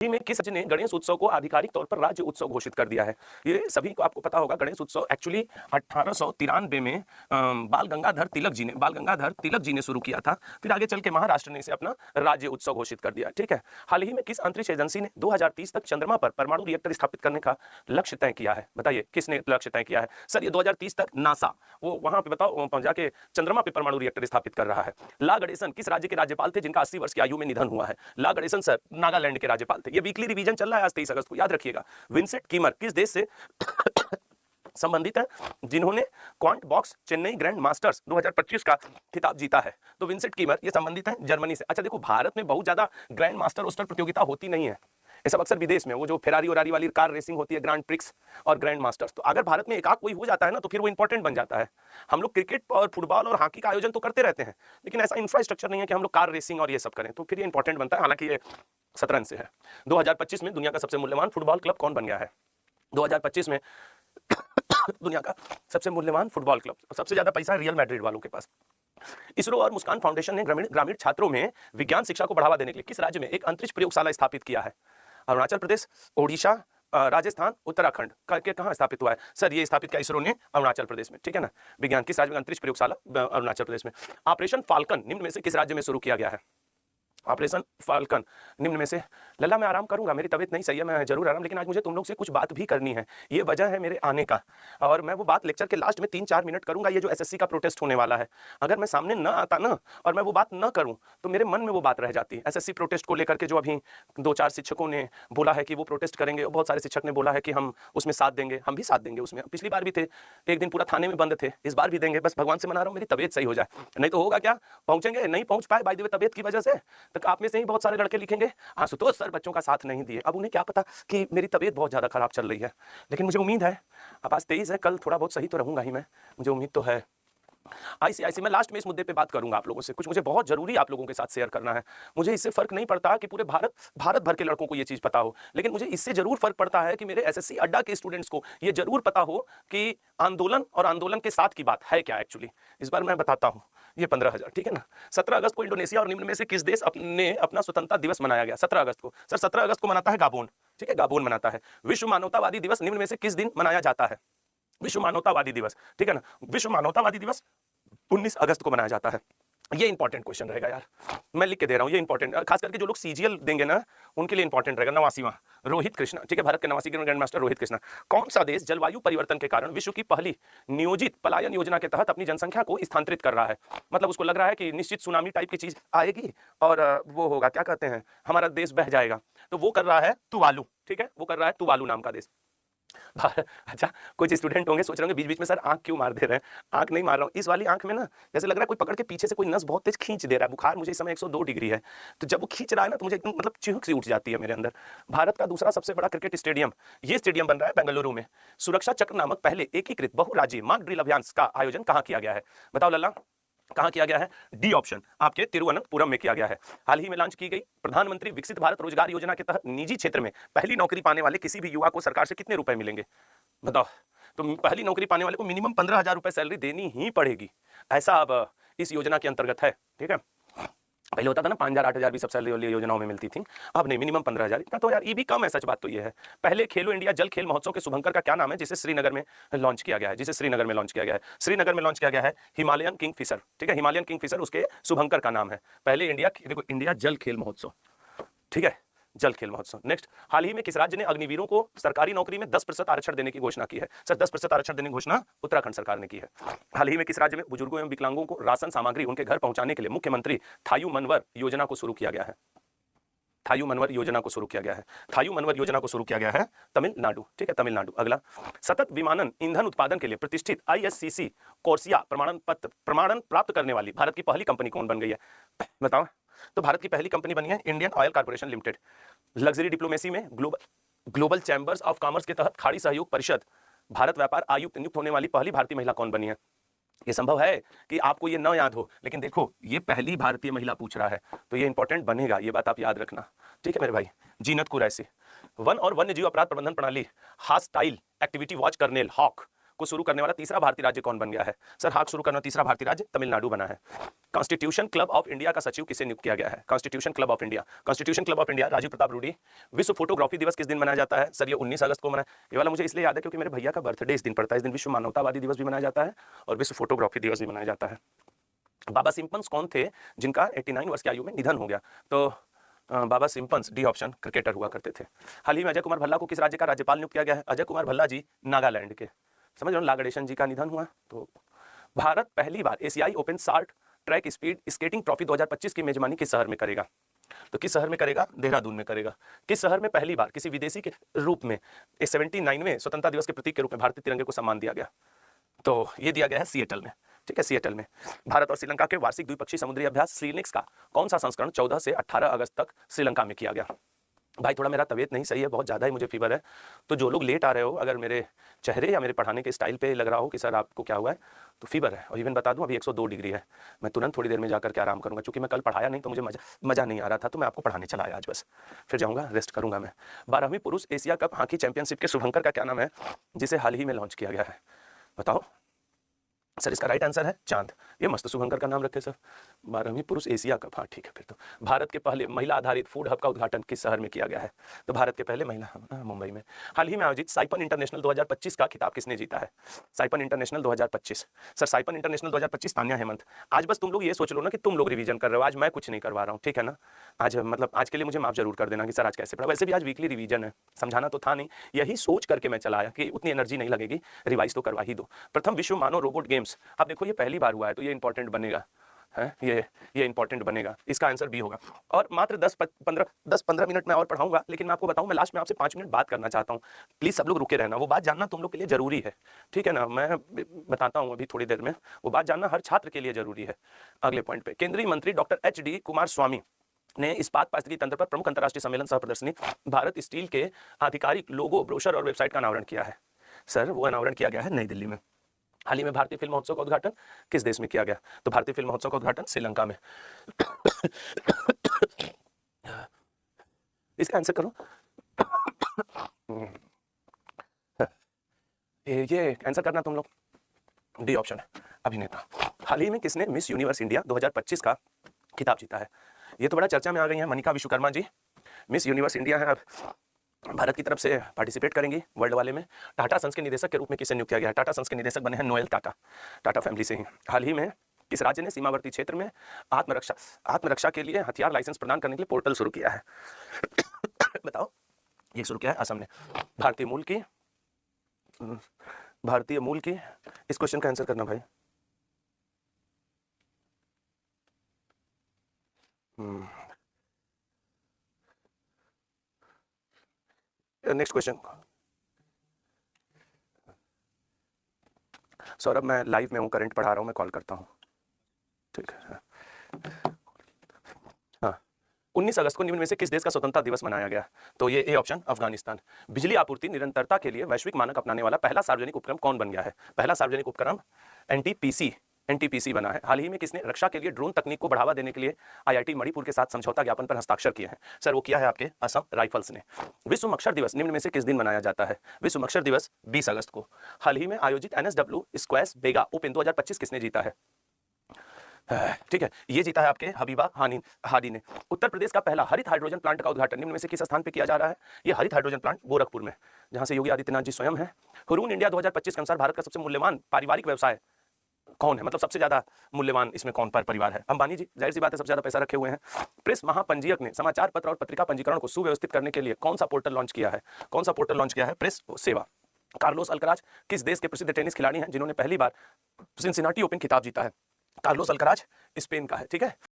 ही में किस राज्य ने गणेश उत्सव को आधिकारिक तौर पर राज्य उत्सव घोषित कर दिया है? ये सभी को आपको पता होगा, गणेश उत्सव एक्चुअली 1893 में बाल गंगाधर तिलक जी ने शुरू किया था। फिर आगे चल के महाराष्ट्र ने इसे अपना राज्य उत्सव घोषित कर दिया। ठीक है। हाल ही में किस अंतरिक्ष एजेंसी ने 2030 तक चंद्रमा पर परमाणु रिएक्टर स्थापित करने का लक्ष्य तय किया है? बताइए किसने लक्ष्य तय किया है? सर ये 2030 तक नासा, वो वहां पे बताओ पहुंच जाके चंद्रमा पे परमाणु रिएक्टर स्थापित कर रहा है। ला गणेशन किस राज्य के राज्यपाल थे जिनका 80 वर्ष की आयु में निधन हुआ है? ला गणेशन सर नागालैंड के राज्यपाल थे। ये वीकली रिवीजन चल रहा है आज 23 अगस्त को, याद रखिएगा। विंसेंट कीमर किस देश से संबंधित है जिन्होंने quant box Chennai grand masters 2025 का खिताब जीता है? तो विंसेंट कीमर ये संबंधित है जर्मनी से। अच्छा देखो, भारत में बहुत ज्यादा ग्रैंड मास्टर ओस्टर प्रतियोगिता होती नहीं है, ये सब अक्सर विदेश में, वो जो फेरारी ओरारी वाली कार रेसिंग होती है, ग्रैंड प्रिक्स और ग्रैंड मास्टर्स। तो अगर भारत में एक आध कोई हो जाता है ना तो फिर वो इंपॉर्टेंट बन जाता है। हम लोग क्रिकेट और फुटबॉल और हॉकी का आयोजन तो करते रहते हैं, लेकिन ऐसा इंफ्रास्ट्रक्चर नहीं है कि हम लोग कार रेसिंग और ये सब करें, तो फिर ये इंपॉर्टेंट बनता है। हालांकि ये शतरंज से है। 2025 में दुनिया का सबसे मूल्यवान फुटबॉल क्लब कौन बन गया है? 2025 में दुनिया का सबसे मूल्यवान फुटबॉल क्लब, सबसे ज्यादा पैसा रियल मैड्रिड वालों के पास। इसरो और मुस्कान फाउंडेशन ने ग्रामीण छात्रों में विज्ञान शिक्षा को बढ़ावा देने के लिए किस राज्य में एक अंतरिक्ष प्रयोगशाला स्थापित किया है? अरुणाचल प्रदेश, ओडिशा, राजस्थान, उत्तराखंड करके कहां स्थापित हुआ है? सर ये स्थापित किया इसरो ने अरुणाचल प्रदेश में। ठीक है ना। विज्ञान किस राज्य में अंतरिक्ष प्रयोगशाला? अरुणाचल प्रदेश में। ऑपरेशन फाल्कन निम्न में से किस राज्य में शुरू किया गया है? ऑपरेशन फाल्कन निम्न में से। लल्ला मैं आराम करूंगा, मेरी तबीयत नहीं सही है, मैं जरूर आराम, लेकिन आज मुझे तुम लोग से कुछ बात भी करनी है। ये वजह है मेरे आने का, और मैं वो बात लेक्चर के लास्ट में 3-4 मिनट करूंगा। ये जो एसएससी का प्रोटेस्ट होने वाला है, अगर मैं सामने न आता ना और मैं वो बात न करूं तो मेरे मन में वो बात रह जाती है। एसएससी प्रोटेस्ट को लेकर के जो अभी 2-4 शिक्षकों ने बोला है कि वो प्रोटेस्ट करेंगे, बहुत सारे शिक्षक ने बोला है कि हम उसमें साथ देंगे, हम भी साथ देंगे उसमें। पिछली बार भी थे, एक दिन पूरा थाने में बंद थे, इस बार भी देंगे। बस भगवान से मना रहा हूँ मेरी तबीयत सही हो जाए, नहीं तो होगा क्या, पहुंचेंगे नहीं पहुंच पाए बाय द वे तबीयत की वजह से, तो आप में से ही बहुत सारे लड़के लिखेंगे आशुतोष सर बच्चों का साथ नहीं दिए। अब उन्हें क्या पता कि मेरी तबीयत बहुत ज्यादा खराब चल रही है, लेकिन मुझे उम्मीद है, अब आज 23 है, कल थोड़ा बहुत सही तो रहूंगा ही मैं, मुझे उम्मीद तो है। आईसीआईसी, मैं लास्ट में इस मुद्दे पे बात करूंगा आप लोगों से, कुछ मुझे बहुत जरूरी आप लोगों के साथ शेयर करना है। मुझे इससे फर्क नहीं पड़ता कि पूरे भारत भर के लड़कों को ये चीज पता हो, लेकिन मुझे इससे जरूर फर्क पड़ता है कि मेरे एसएससी अड्डा के स्टूडेंट्स को ये जरूर पता हो कि आंदोलन और आंदोलन के साथ की बात है क्या एक्चुअली। इस बार मैं बताता हूँ। ये 15,000, ठीक है ना। 17 अगस्त को इंडोनेशिया और निम्न में से किस देश ने अपना स्वतंत्रता दिवस मनाया गया? 17 अगस्त को। सर 17 अगस्त को मनाता है गाबोन, ठीक है, गाबोन मनाता है। विश्व मानवतावादी दिवस निम्न में से किस दिन मनाया जाता है? विश्व मानवतावादी दिवस, ठीक है ना। विश्व मानवतावादी दिवस 19 अगस्त को मनाया जाता है। ये इंपॉर्टेंट क्वेश्चन रहेगा यार, मैं लिख के दे रहा हूँ, ये इंपॉर्टेंट, खास करके जो लोग सीजीएल देंगे ना उनके लिए इंपॉर्टेंट रहेगा। 89वां रोहित कृष्णा, ठीक है, भारत के 89 ग्रैंड मास्टर रोहित कृष्णा। कौन सा देश जलवायु परिवर्तन के कारण विश्व की पहली नियोजित पलायन योजना के तहत अपनी जनसंख्या को स्थानांतरित कर रहा है? मतलब उसको लग रहा है कि निश्चित सुनामी टाइप की चीज आएगी और वो होगा, क्या कहते हैं, हमारा देश बह जाएगा, तो वो कर रहा है तुवालू, ठीक है, वो कर रहा है तुवालू नाम का देश। अच्छा, कुछ स्टूडेंट होंगे सोच रहे होंगे बीच बीच में सर आंख क्यों मार दे रहे हैं। आंख नहीं मार रहा हूँ, इस वाली आंख में ना जैसे लग रहा है कोई पकड़ के पीछे से कोई नस बहुत तेज खींच दे रहा है। बुखार मुझे इस समय 102 डिग्री है, तो जब वो खींच रहा है ना तो मुझे एकदम मतलब चिहुक सी उठ जाती है मेरे अंदर। भारत का दूसरा सबसे बड़ा क्रिकेट स्टेडियम, ये स्टेडियम बन रहा है बेंगलुरु में। सुरक्षा चक्र नामक पहले एकीकृत बहुराज्यीय मॉक ड्रिल अभियान का आयोजन कहाँ किया गया है? बताओ लल्ला, कहां किया गया है? डी ऑप्शन, आपके तिरुवनंतपुरम में किया गया है। हाल ही में लॉन्च की गई प्रधानमंत्री विकसित भारत रोजगार योजना के तहत निजी क्षेत्र में पहली नौकरी पाने वाले किसी भी युवा को सरकार से कितने रुपए मिलेंगे? बताओ। तो पहली नौकरी पाने वाले को मिनिमम 15,000 रुपए सैलरी देनी ही पड़ेगी, ऐसा अब इस योजना के अंतर्गत है, ठीक है। पहले होता था ना 5,000 8,000 भी सब सैलरी वाली योजनाओं में मिलती थी, अब नहीं, मिनिमम 15,000। इतना तो यार ये भी कम है, सच बात तो ये है। पहले खेलो इंडिया जल खेल महोत्सव के शुभंकर का क्या नाम है जिसे श्रीनगर में लॉन्च किया गया है? श्रीनगर में लॉन्च किया गया है हिमालयन किंगफिशर, ठीक है, हिमालयन किंगफिशर उसके शुभंकर का नाम है। पहले इंडिया जल खेल महोत्सव, ठीक है, जल खेल महोत्सव। नेक्स्ट, हाल ही में किस राज्य ने अग्निवीरों को सरकारी नौकरी में 10% आरक्षण देने की घोषणा की है? सर 10% आरक्षण देने की घोषणा उत्तराखंड सरकार ने की है। हाल ही में किस राज्य में बुजुर्गों एवं विकलांगों को राशन सामग्री उनके घर पहुंचाने के लिए मुख्यमंत्री थायू मनवर योजना को शुरू किया गया है? थायू मनवर योजना को शुरू किया गया है, थायू मनवर योजना को शुरू किया गया है तमिलनाडु, ठीक है, तमिलनाडु। अगला, सतत विमानन ईंधन उत्पादन के लिए प्रतिष्ठित आईएससीसी कोर्सिया प्रमाणन प्राप्त करने वाली भारत की पहली कंपनी कौन बन गई है? बताओ। तो भारत की पहली कंपनी बनी है Indian oil corporation limited. Luxury diplomacy में ग्लोबल चैंबर्स ऑफ कॉमर्स के तहत खाड़ी सहयोग परिषद भारत व्यापार आयुक्त नियुक्त होने वाली पहली भारतीय महिला कौन बनी है? ये संभव है कि आपको ये न याद हो, लेकिन देखो ये पहली भारतीय महिला पूछ रहा है तो ये इंपॉर्टेंट बनेगा, ये बात आप याद रखना, ठीक है मेरे भाई। जीनत कुरैशी। वन और वन्य जीव अपराध प्रबंधन प्रणाली hostile activity watch kernel hawk को शुरू करने वाला तीसरा भारतीय राज्य कौन बन गया है? सर हाक शुरू करने वाला तीसरा भारतीय राज्य तमिलनाडु बना है। कॉन्स्टिट्यूशन क्लब ऑफ इंडिया का सचिव किसे नियुक्त किया गया है? Constitution club of India, constitution club of India Rajiv Pratap Rudy. विश्व फोटोग्राफी दिवस किस दिन मनाया जाता है? सर ये 19 अगस्त को मनाया। ये वाला मुझे इसलिए याद है क्योंकि मेरे भैया का बर्थडे इस दिन पड़ता है। इस दिन विश्व मानवतावादी दिवस भी मनाया जाता है और विश्व फोटोग्राफी दिवस भी मनाया जाता है। बाबा सिम्पन्स कौन थे जिनका 89 वर्ष की आयु में निधन हो गया? तो बाबा सिम्पन्स, डी ऑप्शन, क्रिकेटर हुआ करते थे। हाल ही में अजय कुमार भल्ला को किस राज्य का राज्यपाल नियुक्त किया गया है? अजय कुमार भल्ला जी नागालैंड के। समझ रहे हो, लागड़ेशन जी का निधन हुआ। तो भारत पहली बार एशियाई open short track speed skating trophy 2025 की मेजबानी किस शहर में करेगा? तो किस शहर में करेगा? देहरादून में करेगा। किस शहर में पहली बार किसी विदेशी के रूप में 79वें स्वतंत्रता दिवस के प्रतीक के रूप में भारतीय तिरंगे को सम्मान दिया गया? तो ये दिया गया है सिएटल में। ठीक है, सिएटल में। भारत और श्रीलंका के वार्षिक द्विपक्षीय समुद्री अभ्यास श्रीलिक्स का कौन सा संस्करण 14 से 18 अगस्त तक श्रीलंका में किया गया? भाई थोड़ा मेरा तबीयत नहीं सही है, बहुत ज़्यादा ही मुझे फीवर है। तो जो लोग लेट आ रहे हो, अगर मेरे चेहरे या मेरे पढ़ाने के स्टाइल पे लग रहा हो कि सर आपको क्या हुआ है, तो फीवर है। और इवन बता दूं अभी 102 डिग्री है। मैं तुरंत थोड़ी देर में जाकर के आराम करूंगा, क्योंकि मैं कल पढ़ाया नहीं तो मुझे मज़ा नहीं आ रहा था, तो मैं आपको पढ़ाने चला आया आज बस। फिर जाऊँगा, रेस्ट करूँगा मैं। 12वीं पुरुष एशिया कप हॉकी चैंपियनशिप के शुभंकर का क्या नाम है, जिसे हाल ही में लॉन्च किया गया है? बताओ सर। इसका राइट आंसर है चांद। ये मस्त शुभंकर का नाम रखे सर। 12वीं पुरुष एशिया कप, हाँ ठीक है। फिर तो भारत के पहले महिला आधारित फूड हब का उद्घाटन किस शहर में किया गया है? तो भारत के पहले महिला मुंबई में। हाल ही में आयोजित साइपन इंटरनेशनल 2025 का खिताब किसने जीता है? Siphon international 2025। Sir siphon international 2025 Tanya Hemant. आज बस तुम लोग ये सोच लो ना कि तुम लोग रिवीजन कर रहे हो, आज मैं कुछ नहीं करवा रहा हूँ, ठीक है ना। आज मतलब आज के लिए मुझे माफ जरूर कर देना कि सर आज कैसे पढ़ा। वैसे भी आज वीकली रिवीजन है, समझाना तो था नहीं, यही सोच करके मैं चला आया कि उतनी एनर्जी नहीं लगेगी, रिवाइज तो करवा ही दो। प्रथम विश्व मानव रोबोट गेम्स, आप देखो ये पहली बार हुआ है, तो ये इंपॉर्टेंट बनेगा है, ये इंपॉर्टेंट बनेगा। इसका आंसर बी होगा। और मात्र 10-15 मिनट में और पढ़ाऊंगा, लेकिन मैं आपको बताऊं, मैं लास्ट में आपसे 5 मिनट बात करना चाहता हूं। प्लीज सब लोग रुके रहना, वो बात जानना तुम लोग के लिए जरूरी है, ठीक है ना। मैं बताता हूं अभी थोड़ी देर में, वो बात जानना हर छात्र के लिए जरूरी है। अगले पॉइंट पे, केंद्रीय मंत्री डॉक्टर HD कुमारस्वामी ने इस्पात पारिस्थितिकी तंत्र पर प्रमुख अंतर्राष्ट्रीय सम्मेलन सह प्रदर्शनी भारत स्टील के आधिकारिक लोगो, ब्रोशर और वेबसाइट का अनावरण किया है। सर वो अनावरण किया गया है नई दिल्ली में। हाल ही में भारतीय फिल्म महोत्सव का उद्घाटन किस देश में किया गया? तो भारतीय फिल्म महोत्सव का उद्घाटन श्रीलंका में। इसका आंसर करो। ये आंसर करना तुम लोग, डी ऑप्शन है, अभिनेता। हाल ही में किसने मिस यूनिवर्स इंडिया 2025 का खिताब जीता है? ये तो बड़ा चर्चा में आ गई है, Manika Vishwakarma ji miss universe India है, अब भारत की तरफ से पार्टिसिपेट करेंगी वर्ल्ड वाले में। टाटा सन्स के निदेशक के रूप में किसे नियुक्त किया गया है? टाटा सन्स के निदेशक बने हैं नोएल टाटा, टाटा फैमिली से ही। हाल ही में किस राज्य ने सीमावर्ती क्षेत्र में आत्मरक्षा के लिए हथियार लाइसेंस प्रदान करने के लिए पोर्टल शुरू किया है? बताओ, ये शुरू किया है असम ने। भारतीय मूल की इस क्वेश्चन का आंसर करना भाई। Next question. सौरभ मैं लाइव में हूँ, करंट पढ़ा रहा हूँ, मैं कॉल करता हूँ, ठीक है। हाँ, 19 अगस्त को निम्न में से किस देश का स्वतंत्रता दिवस मनाया गया? तो ये ए ऑप्शन, अफगानिस्तान। बिजली आपूर्ति निरंतरता के लिए वैश्विक मानक अपनाने वाला पहला सार्वजनिक उपक्रम कौन बन गया है? पहला सार्वजनिक उपक्रम NTPC बना है। हाल ही में किसने रक्षा के लिए ड्रोन तकनीक को बढ़ावा देने के लिए IIT मणिपुर के साथ समझौता ज्ञापन पर हस्ताक्षर किए हैं? सर वो किया है आपके असम राइफल्स ने। विश्व मच्छर दिवस निम्न में से किस दिन मनाया जाता है? विश्व मच्छर दिवस 20 अगस्त को। हाल ही में आयोजित NSW स्क्वैश बेगा ओपन 2025 किसने जीता है? ठीक है, ये जीता है आपके हबीबा हादी ने। उत्तर प्रदेश का पहला हरित हाइड्रोजन प्लांट का उद्घाटन निम्न में से किस स्थान पे किया जा रहा है? ये हरित हाइड्रोजन प्लांट गोरखपुर में, जहां से योगी आदित्यनाथ जी स्वयं हैं। हुरून इंडिया 2025 के अनुसार भारत का सबसे मूल्यवान पारिवारिक व्यवसाय कौन है? मतलब सबसे ज्यादा मूल्यवान इसमें कौन परिवार है? अंबानी जी, जाहिर सी बात है, सबसे ज्यादा पैसा रखे हुए हैं। प्रेस महापंजीयक ने समाचार पत्र और पत्रिका पंजीकरण को सुव्यवस्थित करने के लिए कौन सा पोर्टल लॉन्च किया है? कौन सा पोर्टल लॉन्च किया है? प्रेस सेवा। कार्लोस अल्कराज किस देश के प्रसिद्ध टेनिस खिलाड़ी हैं जिन्होंने पहली बार सिनसिनाटी ओपन खिताब जीता है? कार्लोस अल्कराज स्पेन का है, ठीक है।